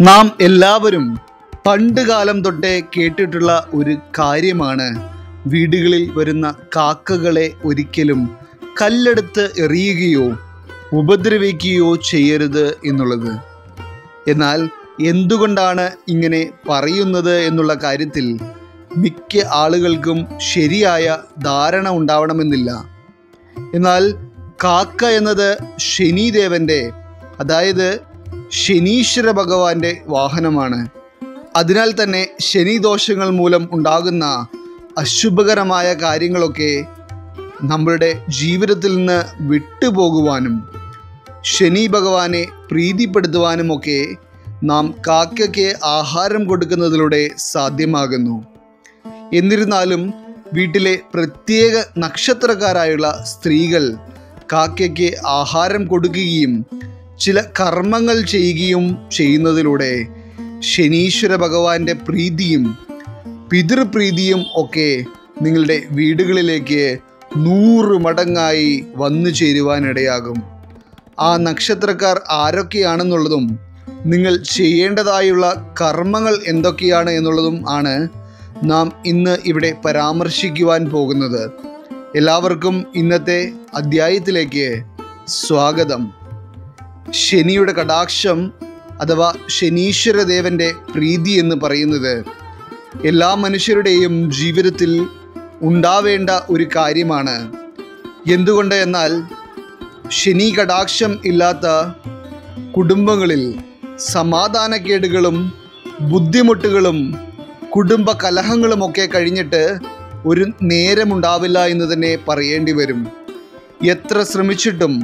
നാം എല്ലാവരും പണ്ടുകാലം തൊട്ടേ കേട്ടിട്ടുള്ള ഒരു കാര്യമാണ് വീടുകളിൽ വരുന്ന കാക്കകളെ ഒരിക്കലും കല്ലെടുത്ത് എറിയുകയോ ഉപദ്രവിക്കുകയോ ചെയ്യരുത് എന്നുള്ളത്. എന്നാൽ എന്തുകൊണ്ടാണ് ഇങ്ങനെ പറയുന്നത് എന്നുള്ള കാര്യത്തിൽ മിക്ക ആളുകൾക്കും ശരിയായ ധാരണ ഉണ്ടാവണമെന്നില്ല. എന്നാൽ കാക്ക എന്നത് ശനിദേവൻ്റെ, അതായത് ശനീശ്വര ഭഗവാന്റെ വാഹനമാണ്. അതിനാൽ തന്നെ ശനിദോഷങ്ങൾ മൂലം ഉണ്ടാകുന്ന അശുഭകരമായ കാര്യങ്ങളൊക്കെ നമ്മളുടെ ജീവിതത്തിൽ നിന്ന് വിട്ടുപോകുവാനും ശനി ഭഗവാനെ പ്രീതിപ്പെടുത്തുവാനുമൊക്കെ നാം കാക്കയ്ക്ക് ആഹാരം കൊടുക്കുന്നതിലൂടെ സാധ്യമാകുന്നു. എന്നിരുന്നാലും വീട്ടിലെ പ്രത്യേക നക്ഷത്രക്കാരായുള്ള സ്ത്രീകൾ കാക്കയ്ക്ക് ആഹാരം കൊടുക്കുകയും ചില കർമ്മങ്ങൾ ചെയ്യുകയും ചെയ്യുന്നതിലൂടെ ശനീശ്വര ഭഗവാന്റെ പ്രീതിയും പിതൃപ്രീതിയും ഒക്കെ നിങ്ങളുടെ വീടുകളിലേക്ക് 100 മടങ്ങായി വന്നു ചേരുവാനിടയാകും. ആ നക്ഷത്രക്കാർ ആരൊക്കെയാണെന്നുള്ളതും നിങ്ങൾ ചെയ്യേണ്ടതായുള്ള കർമ്മങ്ങൾ എന്തൊക്കെയാണ് എന്നുള്ളതും ആണ് നാം ഇന്ന് ഇവിടെ പരാമർശിക്കുവാൻ പോകുന്നത്. എല്ലാവർക്കും ഇന്നത്തെ അധ്യായത്തിലേക്ക് സ്വാഗതം. ശനിയുടെ കടാക്ഷം അഥവാ ശനീശ്വരദേവൻ്റെ പ്രീതി എന്ന് പറയുന്നത് എല്ലാ മനുഷ്യരുടെയും ജീവിതത്തിൽ ഉണ്ടാവേണ്ട ഒരു കാര്യമാണ്. എന്തുകൊണ്ട് എന്നാൽ ശനി കടാക്ഷം ഇല്ലാത്ത കുടുംബങ്ങളിൽ സമാധാനക്കേടുകളും ബുദ്ധിമുട്ടുകളും കുടുംബ കലഹങ്ങളുമൊക്കെ കഴിഞ്ഞിട്ട് ഒരു നേരമുണ്ടാവില്ല എന്ന് തന്നെ പറയേണ്ടി വരും. എത്ര ശ്രമിച്ചിട്ടും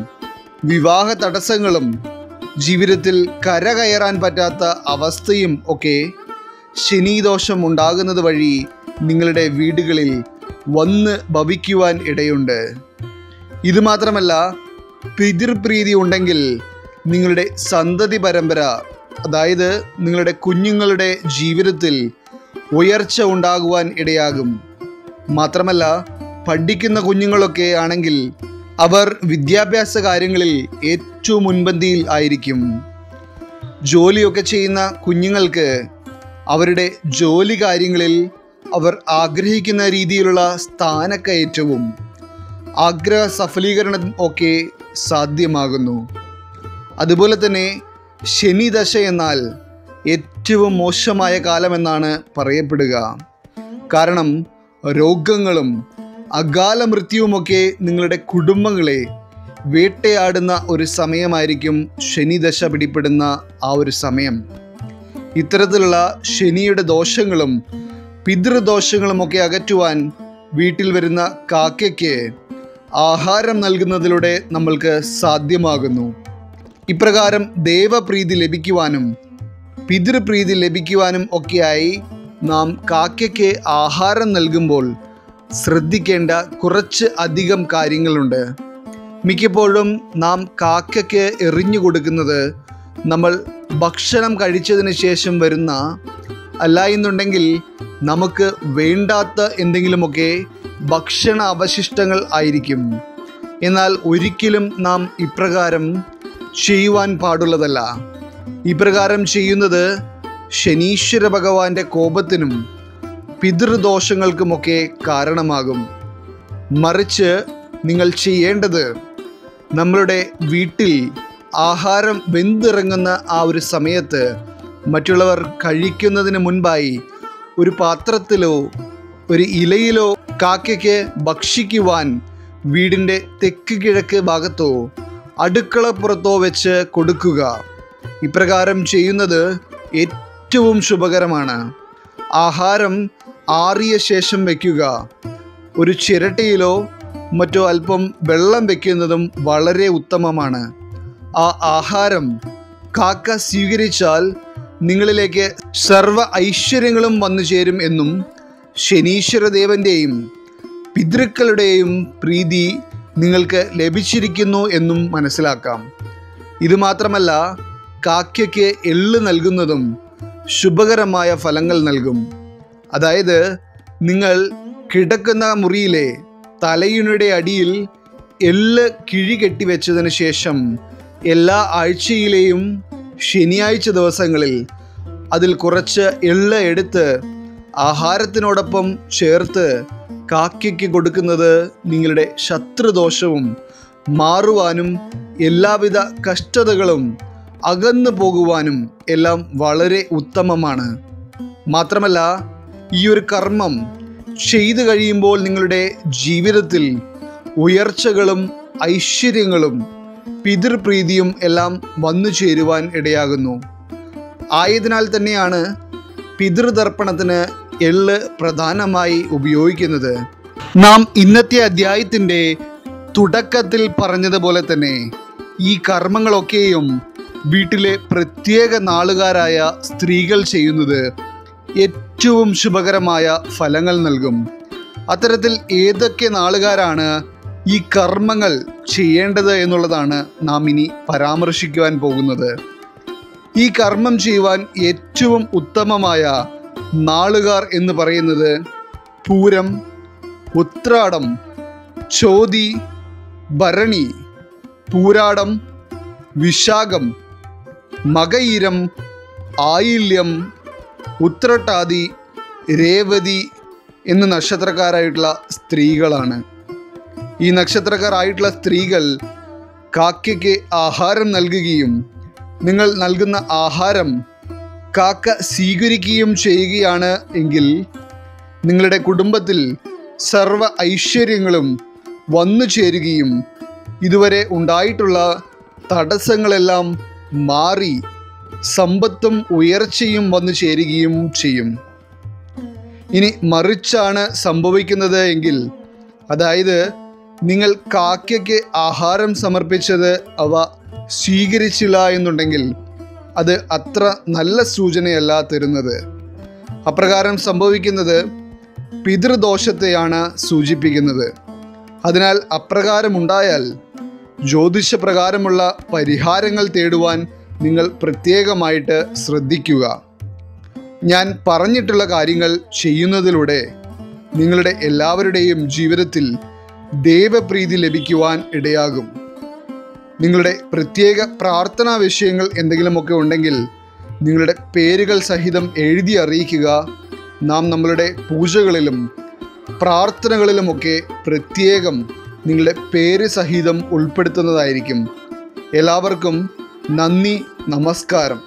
വിവാഹ തടസ്സങ്ങളും ജീവിതത്തിൽ കരകയറാൻ പറ്റാത്ത അവസ്ഥയും ഒക്കെ ശനിദോഷം ഉണ്ടാകുന്നത് വഴി നിങ്ങളുടെ വീടുകളിൽ വന്ന് ഭവിക്കുവാൻ ഇടയുണ്ട്. ഇതുമാത്രമല്ല, പിതൃപ്രീതി ഉണ്ടെങ്കിൽ നിങ്ങളുടെ സന്തതി പരമ്പര, അതായത് നിങ്ങളുടെ കുഞ്ഞുങ്ങളുടെ ജീവിതത്തിൽ ഉയർച്ച ഉണ്ടാകുവാൻ ഇടയാകും. മാത്രമല്ല, പഠിക്കുന്ന കുഞ്ഞുങ്ങളൊക്കെ ആണെങ്കിൽ അവർ വിദ്യാഭ്യാസ കാര്യങ്ങളിൽ ഏറ്റവും മുൻപന്തിയിൽ ആയിരിക്കും. ജോലിയൊക്കെ ചെയ്യുന്ന കുഞ്ഞുങ്ങൾക്ക് അവരുടെ ജോലി കാര്യങ്ങളിൽ അവർ ആഗ്രഹിക്കുന്ന രീതിയിലുള്ള സ്ഥാനക്കയറ്റവും ആഗ്രഹ സഫലീകരണം ഒക്കെ സാധ്യമാകുന്നു. അതുപോലെ തന്നെ ശനിദശ എന്നാൽ ഏറ്റവും മോശമായ കാലമെന്നാണ് പറയപ്പെടുക. കാരണം രോഗങ്ങളും അകാല മൃത്യുവുമൊക്കെ നിങ്ങളുടെ കുടുംബങ്ങളെ വേട്ടയാടുന്ന ഒരു സമയമായിരിക്കും ശനിദശ പിടിപ്പെടുന്ന ആ ഒരു സമയം. ഇത്തരത്തിലുള്ള ശനിയുടെ ദോഷങ്ങളും പിതൃദോഷങ്ങളുമൊക്കെ അകറ്റുവാൻ വീട്ടിൽ വരുന്ന കാക്കയ്ക്ക് ആഹാരം നൽകുന്നതിലൂടെ നമ്മൾക്ക് സാധ്യമാകുന്നു. ഇപ്രകാരം ദേവപ്രീതി ലഭിക്കുവാനും പിതൃപ്രീതി ലഭിക്കുവാനും ഒക്കെയായി നാം കാക്കയ്ക്ക് ആഹാരം നൽകുമ്പോൾ ശ്രദ്ധിക്കേണ്ട കുറച്ച് അധികം കാര്യങ്ങളുണ്ട്. മിക്കപ്പോഴും നാം കാക്കയ്ക്ക് എറിഞ്ഞു കൊടുക്കുന്നത് നമ്മൾ ഭക്ഷണം കഴിച്ചതിന് ശേഷം വരുന്ന, അല്ല എന്നുണ്ടെങ്കിൽ നമുക്ക് വേണ്ടാത്ത എന്തെങ്കിലുമൊക്കെ ഭക്ഷണ അവശിഷ്ടങ്ങൾ ആയിരിക്കും. എന്നാൽ ഒരിക്കലും നാം ഇപ്രകാരം ചെയ്യുവാൻ പാടുള്ളതല്ല. ഇപ്രകാരം ചെയ്യുന്നത് ശനീശ്വര ഭഗവാന്റെ കോപത്തിനും പിതൃദോഷങ്ങൾക്കുമൊക്കെ കാരണമാകും. മറിച്ച് നിങ്ങൾ ചെയ്യേണ്ടത്, നമ്മളുടെ വീട്ടിൽ ആഹാരം വെന്തിറങ്ങുന്ന ആ ഒരു സമയത്ത് മറ്റുള്ളവർ കഴിക്കുന്നതിന് മുൻപായി ഒരു പാത്രത്തിലോ ഒരു ഇലയിലോ കാക്കയ്ക്ക് ഭക്ഷിക്കുവാൻ വീടിൻ്റെ തെക്ക് കിഴക്ക് ഭാഗത്തോ അടുക്കളപ്പുറത്തോ വെച്ച് കൊടുക്കുക. ഇപ്രകാരം ചെയ്യുന്നത് ഏറ്റവും ശുഭകരമാണ്. ആഹാരം ആറിയ ശേഷം വയ്ക്കുക. ഒരു ചിരട്ടയിലോ മറ്റോ അല്പം വെള്ളം വയ്ക്കുന്നതും വളരെ ഉത്തമമാണ്. ആ ആഹാരം കാക്ക സ്വീകരിച്ചാൽ നിങ്ങളിലേക്ക് സർവ്വ ഐശ്വര്യങ്ങളും വന്നു ചേരും എന്നും ശനീശ്വരദേവൻ്റെയും പിതൃക്കളുടെയും പ്രീതി നിങ്ങൾക്ക് ലഭിച്ചിരിക്കുന്നു എന്നും മനസ്സിലാക്കാം. ഇതുമാത്രമല്ല, കാക്കയ്ക്ക് എള്ള് നൽകുന്നതും ശുഭകരമായ ഫലങ്ങൾ നൽകും. അതായത് നിങ്ങൾ കിടക്കുന്ന മുറിയിലെ തലയിണയുടെ അടിയിൽ എള്ള് കിഴി കെട്ടിവെച്ചതിന് ശേഷം എല്ലാ ആഴ്ചയിലെയും ശനിയാഴ്ച ദിവസങ്ങളിൽ അതിൽ കുറച്ച് എള്ള് എടുത്ത് ആഹാരത്തിനോടൊപ്പം ചേർത്ത് കാക്കയ്ക്ക് കൊടുക്കുന്നത് നിങ്ങളുടെ ശത്രുദോഷവും മാറുവാനും എല്ലാവിധ കഷ്ടതകളും അകന്നു പോകുവാനും എല്ലാം വളരെ ഉത്തമമാണ്. മാത്രമല്ല, ഈ ഒരു കർമ്മം ചെയ്തു കഴിയുമ്പോൾ നിങ്ങളുടെ ജീവിതത്തിൽ ഉയർച്ചകളും ഐശ്വര്യങ്ങളും പിതൃപ്രീതിയും എല്ലാം വന്നു ചേരുവാൻ ഇടയാകുന്നു. ആയതിനാൽ തന്നെയാണ് പിതൃതർപ്പണത്തിന് എള്ള് പ്രധാനമായി ഉപയോഗിക്കുന്നത്. നാം ഇന്നത്തെ അധ്യായത്തിൻ്റെ തുടക്കത്തിൽ പറഞ്ഞതുപോലെ തന്നെ ഈ കർമ്മങ്ങളൊക്കെയും വീട്ടിലെ പ്രത്യേക നാളുകാരായ സ്ത്രീകൾ ചെയ്യുന്നത് ഏറ്റവും ശുഭകരമായ ഫലങ്ങൾ നൽകും. അത്തരത്തിൽ ഏതൊക്കെ നാളുകാരാണ് ഈ കർമ്മങ്ങൾ ചെയ്യേണ്ടത് എന്നുള്ളതാണ് നാം ഇനി പരാമർശിക്കുവാൻ പോകുന്നത്. ഈ കർമ്മം ചെയ്യുവാൻ ഏറ്റവും ഉത്തമമായ നാളുകാർ എന്ന് പറയുന്നത് പൂരം, ഉത്രാടം, ചോതി, ഭരണി, പൂരാടം, വിശാഖം, മകയിരം, ആയില്യം, ഉത്രട്ടാതി, രേവതി എന്ന നക്ഷത്രക്കാരായിട്ടുള്ള സ്ത്രീകളാണ്. ഈ നക്ഷത്രക്കാരായിട്ടുള്ള സ്ത്രീകൾ കാക്കയ്ക്ക് ആഹാരം നൽകുകയും നിങ്ങൾ നൽകുന്ന ആഹാരം കാക്ക സ്വീകരിക്കുകയും ചെയ്യുകയാണ് എങ്കിൽ നിങ്ങളുടെ കുടുംബത്തിൽ സർവ ഐശ്വര്യങ്ങളും വന്നു ചേരുകയും ഇതുവരെ ഉണ്ടായിട്ടുള്ള തടസ്സങ്ങളെല്ലാം മാറി സമ്പത്തും ഉയർച്ചയും വന്നു ചേരുകയും ചെയ്യും. ഇനി മറിച്ചാണ് സംഭവിക്കുന്നത് എങ്കിൽ, അതായത് നിങ്ങൾ കാക്കയ്ക്ക് ആഹാരം സമർപ്പിച്ചത് അവ സ്വീകരിച്ചില്ല എന്നുണ്ടെങ്കിൽ അത് അത്ര നല്ല സൂചനയല്ല തരുന്നത്. അപ്രകാരം സംഭവിക്കുന്നത് പിതൃദോഷത്തെയാണ് സൂചിപ്പിക്കുന്നത്. അതിനാൽ അപ്രകാരമുണ്ടായാൽ ജ്യോതിഷപ്രകാരമുള്ള പരിഹാരങ്ങൾ തേടുവാൻ നിങ്ങൾ പ്രത്യേകമായിട്ട് ശ്രദ്ധിക്കുക. ഞാൻ പറഞ്ഞിട്ടുള്ള കാര്യങ്ങൾ ചെയ്യുന്നതിലൂടെ നിങ്ങളുടെ എല്ലാവരുടെയും ജീവിതത്തിൽ ദൈവപ്രീതി ലഭിക്കുവാൻ ഇടയാകും. നിങ്ങളുടെ പ്രത്യേക പ്രാർത്ഥനാ വിഷയങ്ങൾ എന്തെങ്കിലുമൊക്കെ ഉണ്ടെങ്കിൽ നിങ്ങളുടെ പേരുകൾ സഹിതം എഴുതി അറിയിക്കുക. നാം നമ്മളുടെ പൂജകളിലും പ്രാർത്ഥനകളിലുമൊക്കെ പ്രത്യേകം നിങ്ങളുടെ പേര് സഹിതം ഉൾപ്പെടുത്തുന്നതായിരിക്കും. എല്ലാവർക്കും നന്ദി, നമസ്കാരം.